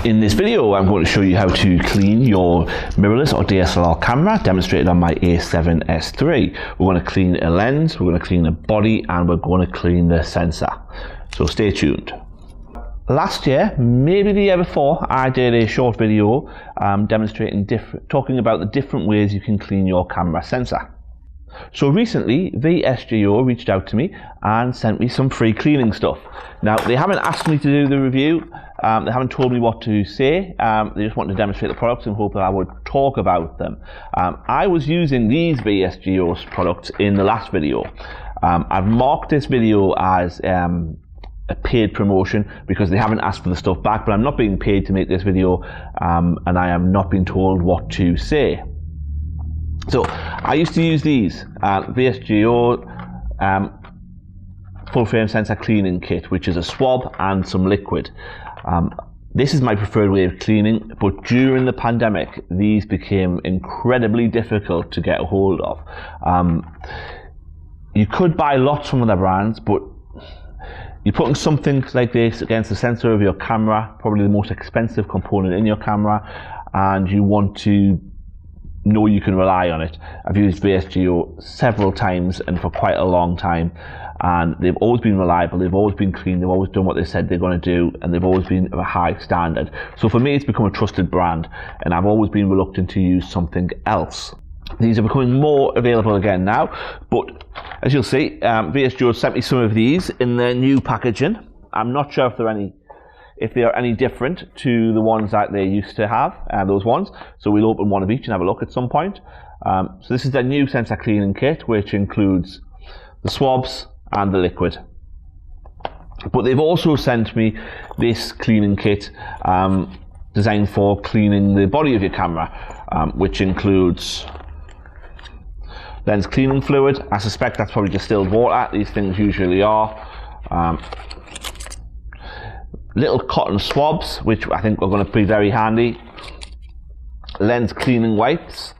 In this video, I'm going to show you how to clean your mirrorless or DSLR camera, demonstrated on my A7S III. We're going to clean a lens, we're going to clean the body, and we're going to clean the sensor. So stay tuned. Last year, maybe the year before, I did a short video talking about the different ways you can clean your camera sensor. So recently, Vsgo reached out to me and sent me some free cleaning stuff. Now, they haven't asked me to do the review, they haven't told me what to say, they just wanted to demonstrate the products and hope that I would talk about them. I was using these Vsgo products in the last video. I've marked this video as a paid promotion because they haven't asked for the stuff back, but I'm not being paid to make this video, and I am not being told what to say. So I used to use these Vsgo full frame sensor cleaning kit, which is a swab and some liquid. This is my preferred way of cleaning, but during the pandemic these became incredibly difficult to get a hold of. You could buy lots from other brands, but you're putting something like this against the sensor of your camera, probably the most expensive component in your camera, and you want to know you can rely on it. I've used Vsgo several times and for quite a long time, and they've always been reliable, they've always been clean, they've always done what they said they're going to do, and they've always been of a high standard. So for me, it's become a trusted brand, and I've always been reluctant to use something else. These are becoming more available again now, but as you'll see, Vsgo sent me some of these in their new packaging. I'm not sure if they are any different to the ones that they used to have, those ones. So we'll open one of each and have a look at some point. So this is their new sensor cleaning kit, which includes the swabs and the liquid. But they've also sent me this cleaning kit designed for cleaning the body of your camera, which includes lens cleaning fluid. I suspect that's probably distilled water. These things usually are. Little cotton swabs, which I think are going to be very handy. Lens cleaning wipes.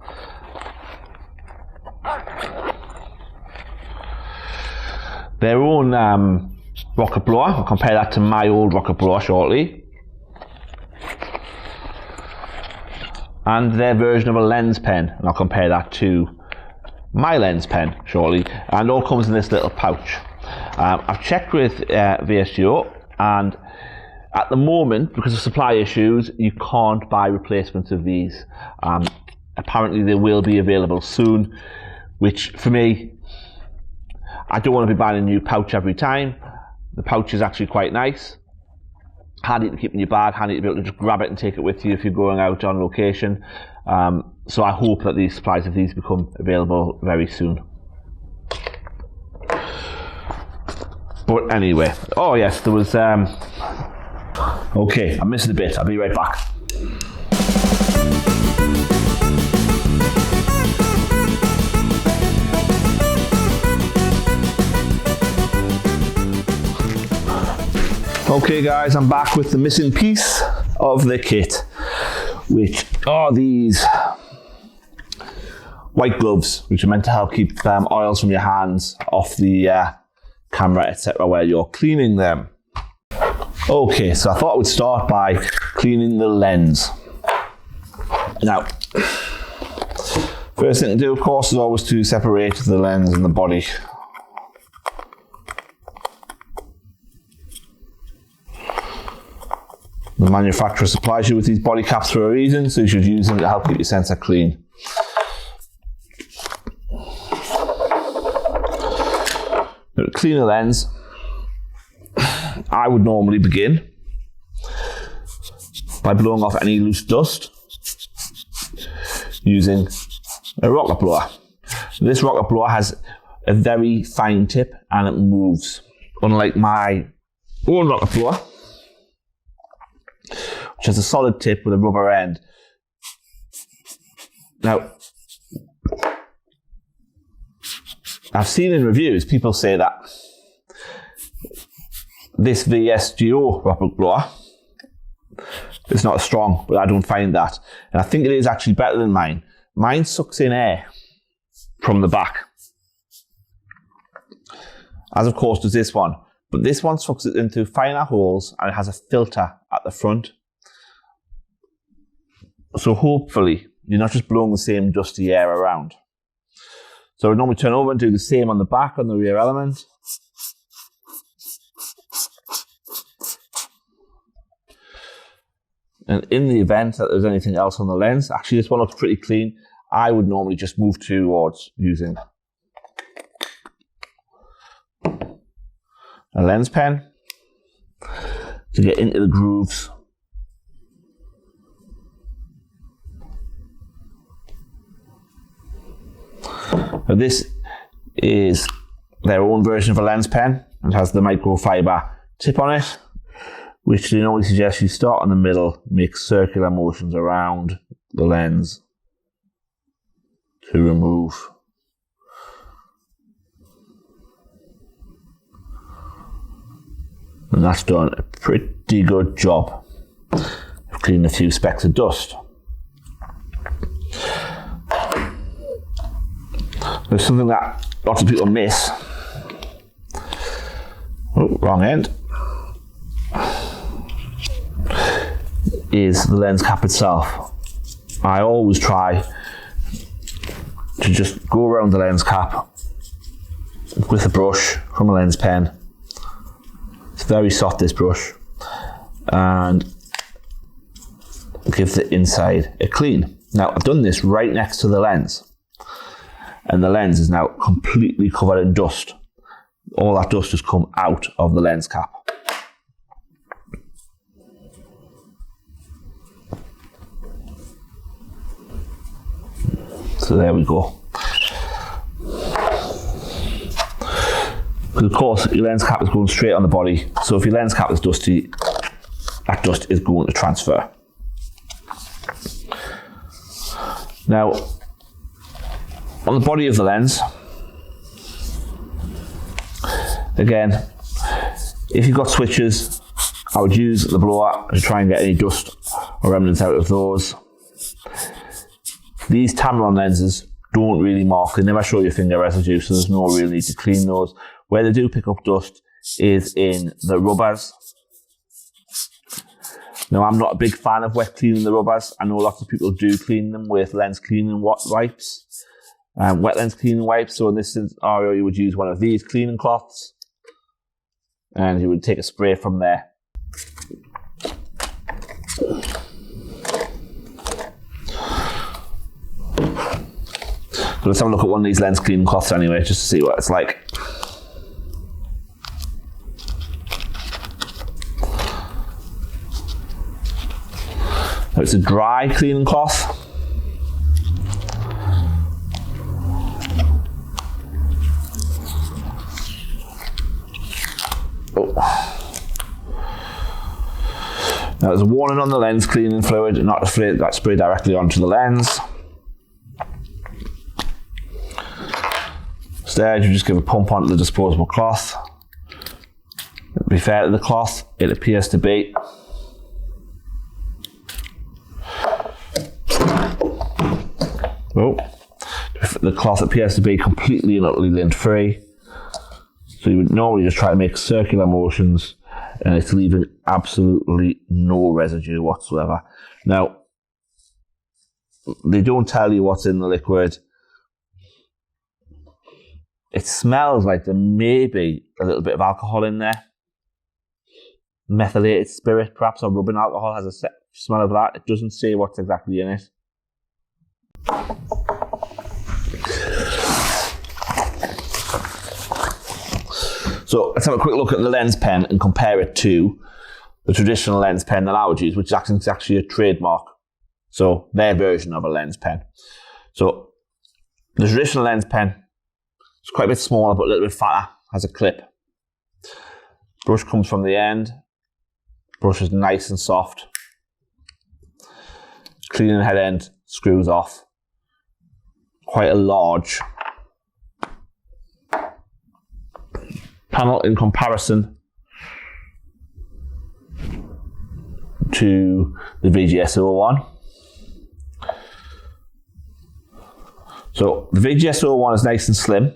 Their own rocket blower. I'll compare that to my old rocket blower shortly. And their version of a lens pen, and I'll compare that to my lens pen shortly. And it all comes in this little pouch. I've checked with Vsgo, and at the moment, because of supply issues, you can't buy replacements of these. Apparently they will be available soon, which for me, I don't want to be buying a new pouch every time. The pouch is actually quite nice. Handy to keep in your bag, handy to be able to just grab it and take it with you if you're going out on location. So I hope that these supplies of these become available very soon. But anyway, oh yes, there was okay, I'm missing a bit. I'll be right back. Okay guys, I'm back with the missing piece of the kit, which are these white gloves, which are meant to help keep oils from your hands off the camera, etc., while you're cleaning them. Okay, so I thought I would start by cleaning the lens. Now, first thing to do, of course, is always to separate the lens and the body. The manufacturer supplies you with these body caps for a reason, so you should use them to help keep your sensor clean. Now, to clean a lens, I would normally begin by blowing off any loose dust using a rocket blower. This rocket blower has a very fine tip and it moves, unlike my own rocket blower, which has a solid tip with a rubber end. Now, I've seen in reviews people say that this Vsgo rocket blower is not as strong, but I don't find that. And I think it is actually better than mine. Mine sucks in air from the back, as of course does this one. But this one sucks it into finer holes and it has a filter at the front. So hopefully you're not just blowing the same dusty air around. So I normally turn over and do the same on the back, on the rear element. And in the event that there's anything else on the lens, actually this one looks pretty clean, I would normally just move towards using a lens pen to get into the grooves. Now this is their own version of a lens pen and has the microfiber tip on it, which they normally suggest you start in the middle, make circular motions around the lens to remove. And that's done a pretty good job of cleaning a few specks of dust. There's something that lots of people miss. Oh, wrong end. Is the lens cap itself. I always try to just go around the lens cap with a brush from a lens pen. It's very soft, this brush, and give the inside a clean. Now I've done this right next to the lens, and the lens is now completely covered in dust. All that dust has come out of the lens cap. So there we go. But of course, your lens cap is going straight on the body. So if your lens cap is dusty, that dust is going to transfer. Now, on the body of the lens, again, if you've got switches, I would use the blower to try and get any dust or remnants out of those. These Tamron lenses don't really mark, they never show your finger residue, so there's no real need to clean those. Where they do pick up dust is in the rubbers. Now, I'm not a big fan of wet cleaning the rubbers. I know lots of people do clean them with lens cleaning wipes, wet lens cleaning wipes. So in this scenario, you would use one of these cleaning cloths and you would take a spray from there. So let's have a look at one of these lens cleaning cloths anyway, just to see what it's like. Now it's a dry cleaning cloth. Oh. Now there's a warning on the lens cleaning fluid, not to spray directly onto the lens. Instead, you just give a pump onto the disposable cloth. To be fair to the cloth, it appears to be. Oh, the cloth appears to be completely and utterly lint free. So you would normally just try to make circular motions and it's leaving absolutely no residue whatsoever. Now, they don't tell you what's in the liquid. It smells like there may be a little bit of alcohol in there. Methylated spirit, perhaps, or rubbing alcohol has a smell of that. It doesn't say what's exactly in it. So let's have a quick look at the lens pen and compare it to the traditional lens pen that I would use, which is actually a trademark. So their version of a lens pen. So the traditional lens pen, it's quite a bit smaller, but a little bit fatter, has a clip. Brush comes from the end. Brush is nice and soft. Cleaning head end screws off. Quite a large panel in comparison to the Vsgo one. So the Vsgo one is nice and slim.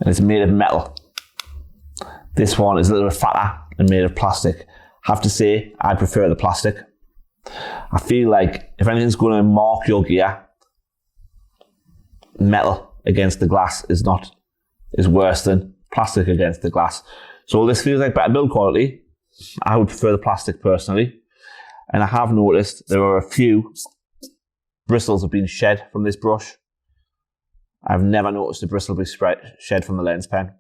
And it's made of metal. This one is a little bit fatter and made of plastic. I have to say, I prefer the plastic. I feel like if anything's going to mark your gear, metal against the glass is worse than plastic against the glass. So this feels like better build quality. I would prefer the plastic personally. And I have noticed there are a few bristles have been shed from this brush. I've never noticed a bristle be shed from the lens pen.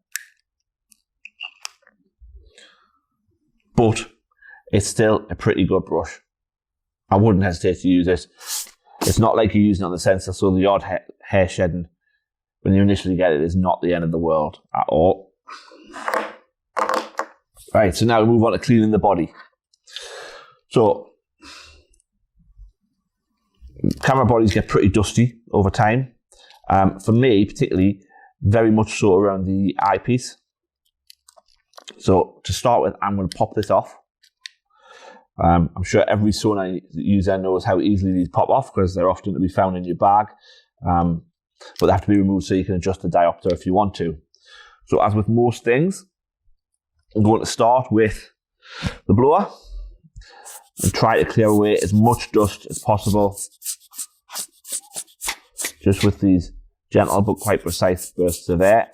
But it's still a pretty good brush. I wouldn't hesitate to use it. It's not like you're using it on the sensor, so the odd hair shedding when you initially get it is not the end of the world at all. Right, so now we move on to cleaning the body. So, camera bodies get pretty dusty over time. For me, particularly, very much so around the eyepiece. So, to start with, I'm going to pop this off. I'm sure every Sony user knows how easily these pop off because they're often to be found in your bag. But they have to be removed so you can adjust the diopter if you want to. So as with most things, I'm going to start with the blower and try to clear away as much dust as possible. Just with these gentle but quite precise bursts of air.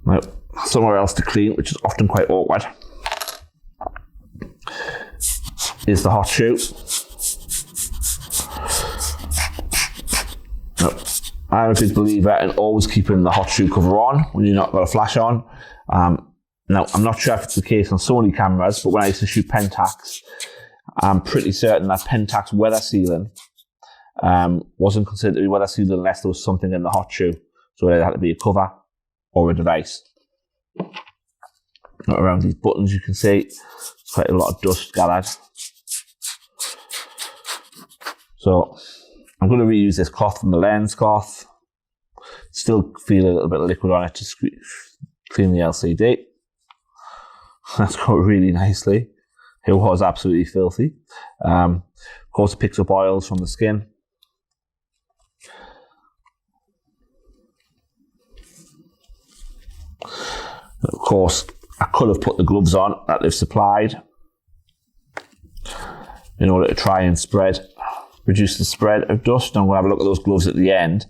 Now, somewhere else to clean, which is often quite awkward, is the hot shoe. Now, I'm a big believer in always keeping the hot shoe cover on when you're not got a flash on. Now, I'm not sure if it's the case on Sony cameras, but when I used to shoot Pentax, I'm pretty certain that Pentax weather sealing wasn't considered to be weather sealed unless there was something in the hot shoe. So it had to be a cover or a device. Around these buttons you can see quite a lot of dust gathered. So I'm going to reuse this cloth from the lens cloth. Still feel a little bit of liquid on it to clean the LCD. That's going really nicely. It was absolutely filthy. Of course it picks up oils from the skin. Of course, I could have put the gloves on that they've supplied in order to try and reduce the spread of dust. And we'll have a look at those gloves at the end,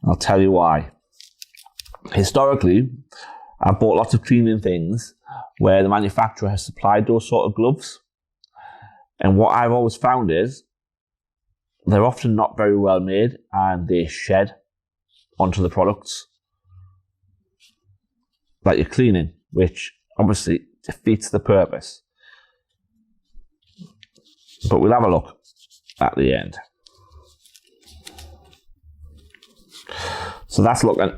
and I'll tell you why. Historically, I've bought lots of cleaning things where the manufacturer has supplied those sort of gloves. And what I've always found is they're often not very well made and they shed onto the products that you're cleaning, which obviously defeats the purpose. But we'll have a look at the end. So that's looking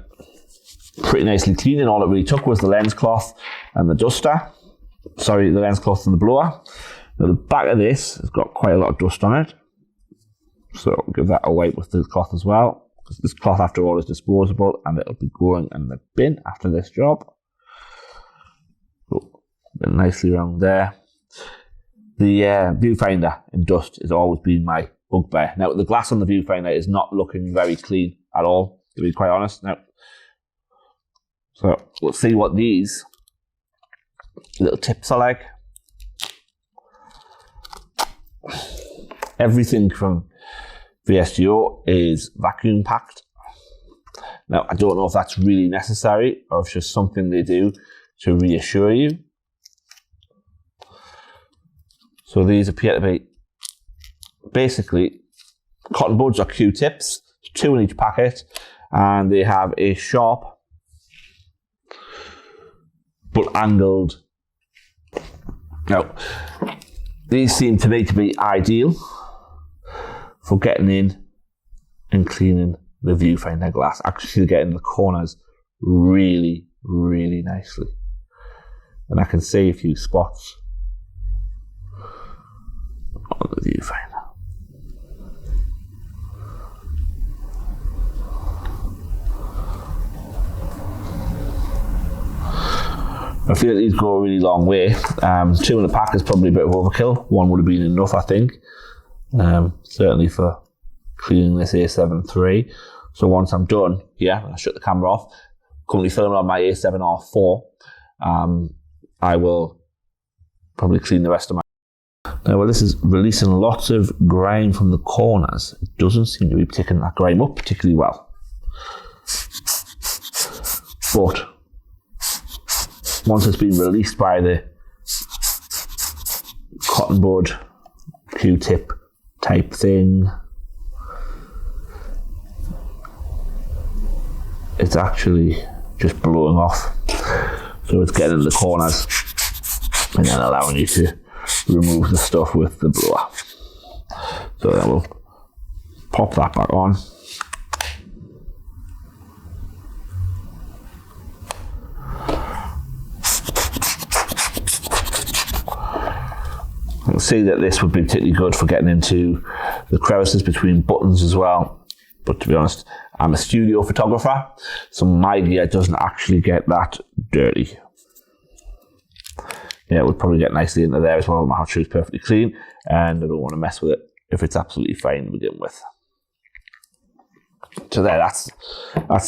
pretty nicely clean, and all it really took was the lens cloth and the duster. Sorry, the lens cloth and the blower. Now the back of this has got quite a lot of dust on it, so I'll give that a wipe with the cloth as well, because this cloth after all is disposable and it'll be going in the bin after this job. So, nicely around there. The viewfinder in dust has always been my bugbear. Now the glass on the viewfinder is not looking very clean at all, to be quite honest. Now, so we'll see what these little tips are like. Everything from Vsgo is vacuum packed. Now I don't know if that's really necessary or if it's just something they do to reassure you. So these appear to be basically cotton buds or Q-tips, 2 in each packet, and they have a sharp but angled. Now, these seem to me to be ideal for getting in and cleaning the viewfinder glass, actually getting the corners really, really nicely. And I can see a few spots on the viewfinder. I feel that these go a really long way. 2 in a pack is probably a bit of overkill. 1 would have been enough, I think. Certainly for cleaning this A7 III. So once I'm done, I shut the camera off. currently filming on my A7R4. I will probably clean the rest of my... Now, while this is releasing lots of grime from the corners, it doesn't seem to be taking that grime up particularly well. But once it's been released by the cotton bud Q-tip type thing, it's actually just blowing off. So it's getting in the corners and then allowing you to remove the stuff with the blower. So then we'll pop that back on. You'll see that this would be particularly good for getting into the crevices between buttons as well. But to be honest, I'm a studio photographer, so my gear doesn't actually get that dirty. Yeah, it would probably get nicely into there as well. My hot shoe is perfectly clean, and I don't want to mess with it if it's absolutely fine to begin with. So there, that's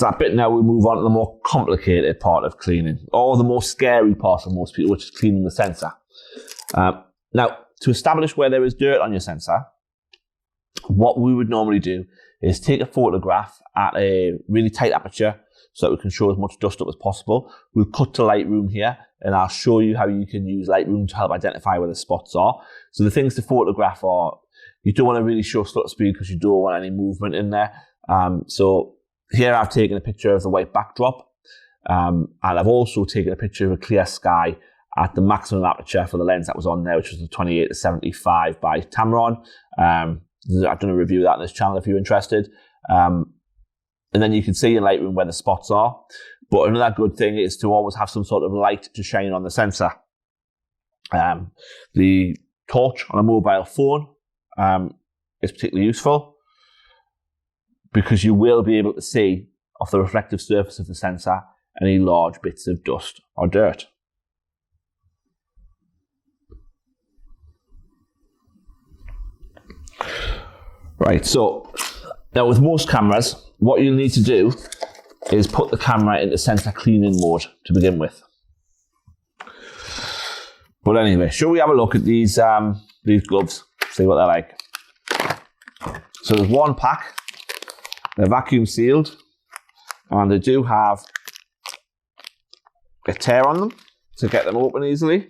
that bit. Now we move on to the more complicated part of cleaning, or the more scary part for most people, which is cleaning the sensor. Now, to establish where there is dirt on your sensor, what we would normally do is take a photograph at a really tight aperture so that we can show as much dust up as possible. We'll cut to Lightroom here, and I'll show you how you can use Lightroom to help identify where the spots are. So the things to photograph are, you don't want to really show shutter speed because you don't want any movement in there. So here I've taken a picture of the white backdrop, and I've also taken a picture of a clear sky at the maximum aperture for the lens that was on there, which was the 28-75 by Tamron. I've done a review of that on this channel if you're interested. And then you can see in Lightroom where the spots are. But another good thing is to always have some sort of light to shine on the sensor. The torch on a mobile phone is particularly useful because you will be able to see off the reflective surface of the sensor any large bits of dust or dirt. Right, so now with most cameras, what you'll need to do is put the camera into sensor cleaning mode to begin with. But anyway, shall we have a look at these gloves, see what they're like. So there's one pack, they're vacuum sealed, and they do have a tear on them to get them open easily.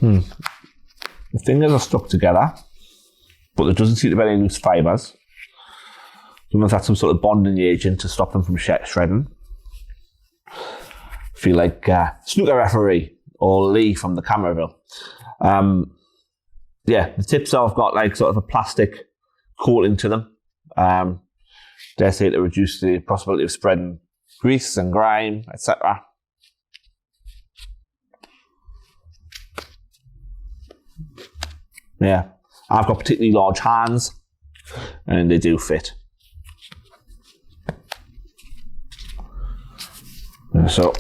The fingers are stuck together, but there doesn't seem to be any loose fibres. Someone's had some sort of bonding agent to stop them from shredding. I feel like snooker referee or Lee from the Cameraville. Yeah, the tips have got like sort of a plastic coating to them. Dare say to reduce the possibility of spreading grease and grime, etc. Yeah, I've got particularly large hands and they do fit. So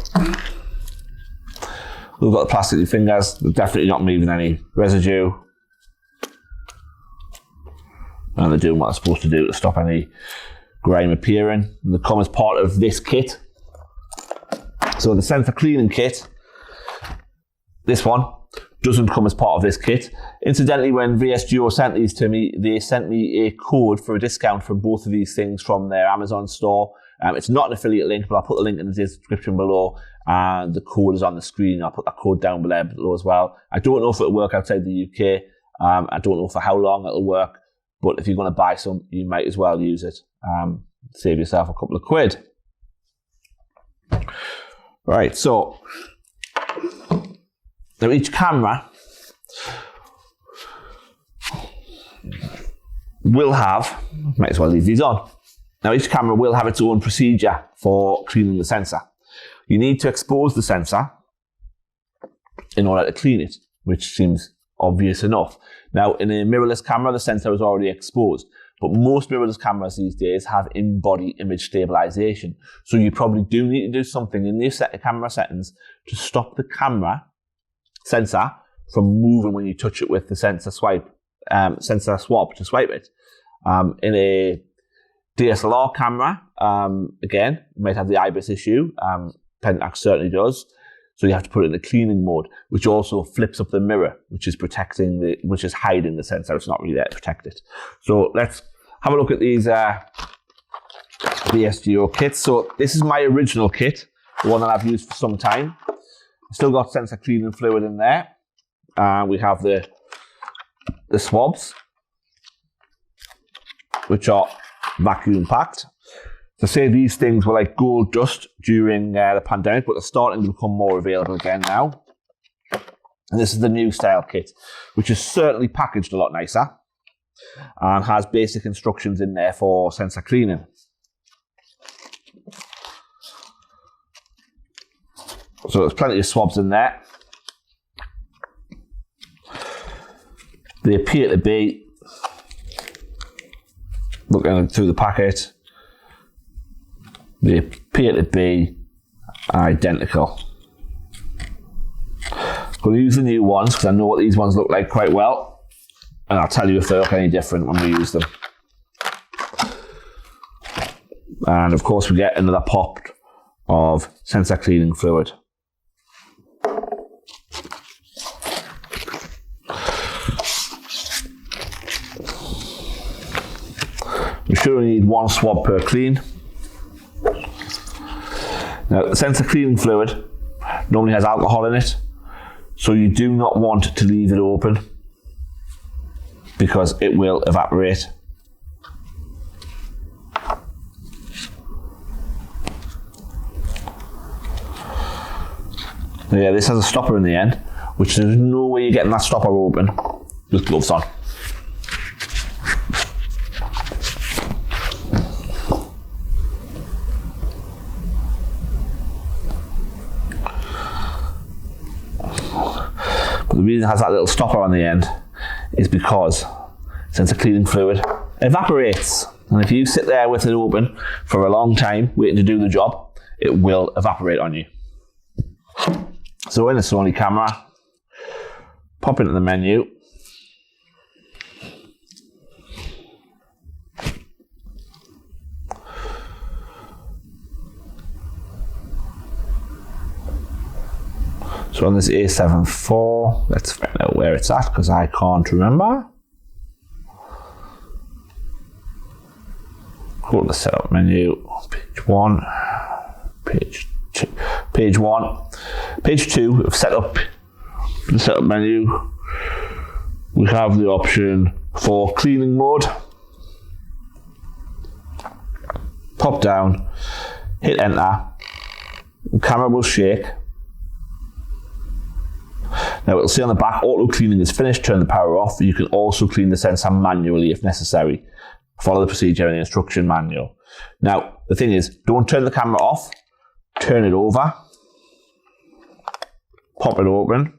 we've got the plastic fingers, they're definitely not moving any residue. And they're doing what they're supposed to do to stop any grime appearing. And they come as part of this kit. So the sensor cleaning kit, this one, doesn't come as part of this kit. Incidentally, when Vsgo sent these to me, they sent me a code for a discount for both of these things from their Amazon store. It's not an affiliate link, but I'll put the link in the description below, and the code is on the screen. I'll put that code down below as well. I don't know if it'll work outside the UK. I don't know for how long it'll work, but if you're going to buy some, you might as well use it. Save yourself a couple of quid. Right, so now each camera will have, might as well leave these on. Now each camera will have its own procedure for cleaning the sensor. You need to expose the sensor in order to clean it, which seems obvious enough. Now in a mirrorless camera, the sensor is already exposed, but most mirrorless cameras these days have in-body image stabilization. So you probably do need to do something in your camera settings to stop the camera sensor from moving when you touch it with the sensor swipe sensor swab to swipe it. In a DSLR camera, again, you might have the IBIS issue. Pentax certainly does. So you have to put it in the cleaning mode, which also flips up the mirror, which is which is hiding the sensor. It's not really there to protect it. So let's have a look at these Vsgo kits. So this is my original kit, the one that I've used for some time. Still got sensor cleaning fluid in there. We have the swabs, which are vacuum packed. To say these things were like gold dust during the pandemic, but they're starting to become more available again now. And this is the new style kit, which is certainly packaged a lot nicer and has basic instructions in there for sensor cleaning. So there's plenty of swabs in there. They appear to be, looking through the packet, they appear to be identical. I'm going to use the new ones because I know what these ones look like quite well, and I'll tell you if they look any different when we use them. And of course we get another pop of sensor cleaning fluid. We sure need one swab per clean. Now, the sensor cleaning fluid normally has alcohol in it, so you do not want to leave it open because it will evaporate. Yeah, this has a stopper in the end, which there's no way you're getting that stopper open with gloves on. But the reason it has that little stopper on the end is because sensor cleaning fluid evaporates. And if you sit there with it open for a long time waiting to do the job, it will evaporate on you. So in a Sony camera, pop into the menu. So on this A7 IV, let's find out where it's at because I can't remember. Go to the setup menu, page 1, page 2. Page 1, page 2 of setup, the setup menu. We have the option for cleaning mode. Pop down, hit enter, the camera will shake. Now it'll say on the back, auto cleaning is finished, turn the power off. You can also clean the sensor manually if necessary. Follow the procedure in the instruction manual. Now, the thing is, don't turn the camera off, turn it over, pop it open,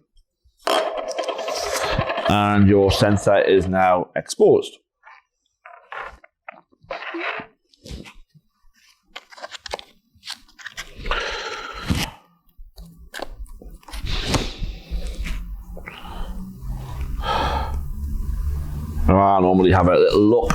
and your sensor is now exposed. I normally have a little look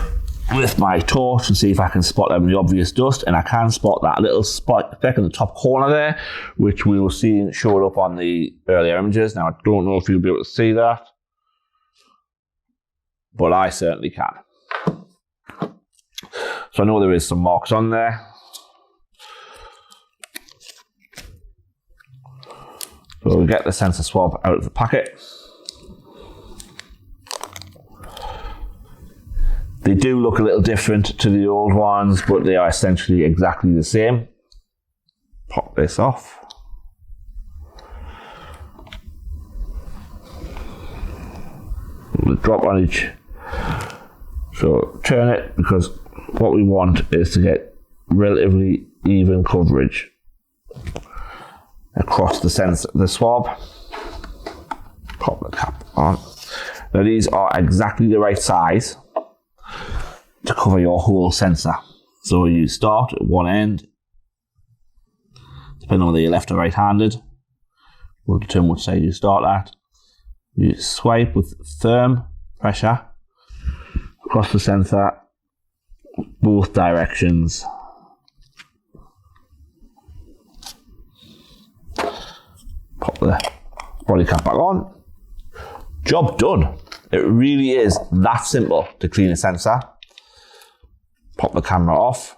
with my torch and see if I can spot the obvious dust, and I can spot that little speck in the top corner there, which we will see showed up on the earlier images. Now I don't know if you'll be able to see that, but I certainly can. So I know there is some marks on there. So we'll get the sensor swab out of the packet. They do look a little different to the old ones, but they are essentially exactly the same. Pop this off. The drop on each. So turn it, because what we want is to get relatively even coverage across the sensor, the swab. Pop the cap on. Now these are exactly the right size to cover your whole sensor. So you start at one end, depending on whether you're left or right-handed, will determine which side you start at. You swipe with firm pressure across the sensor, both directions. Pop the body cap back on. Job done. It really is that simple to clean a sensor. Pop the camera off.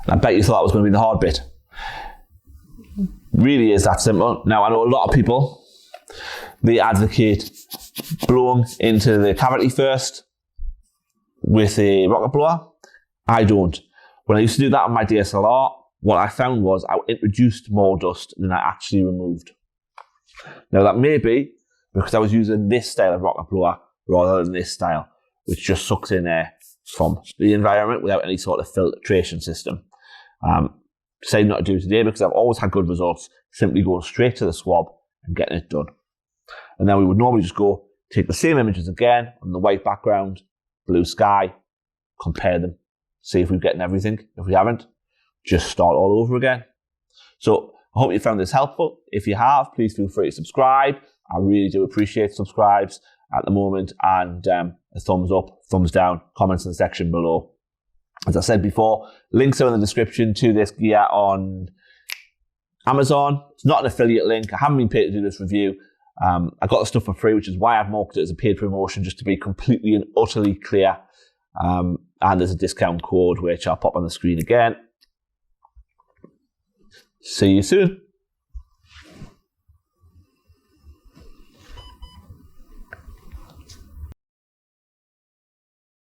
I bet you thought that was going to be the hard bit. Really is that simple. Now, I know a lot of people, they advocate blowing into the cavity first with a rocket blower. I don't. When I used to do that on my DSLR, what I found was I introduced more dust than I actually removed. Now, that may be because I was using this style of rocket blower rather than this style, which just sucks in air from the environment without any sort of filtration system. Decided not to do it today because I've always had good results simply going straight to the swab and getting it done. And then we would normally just go take the same images again on the white background, blue sky, compare them, see if we've gotten everything. If we haven't, just start all over again. So I hope you found this helpful. If you have, please feel free to subscribe. I really do appreciate subscribes at the moment, and a thumbs up, thumbs down, comments in the section below. As I said before, links are in the description to this gear on Amazon. It's not an affiliate link. I haven't been paid to do this review. I got the stuff for free, which is why I've marked it as a paid promotion, just to be completely and utterly clear. And there's a discount code, which I'll pop on the screen again. See you soon.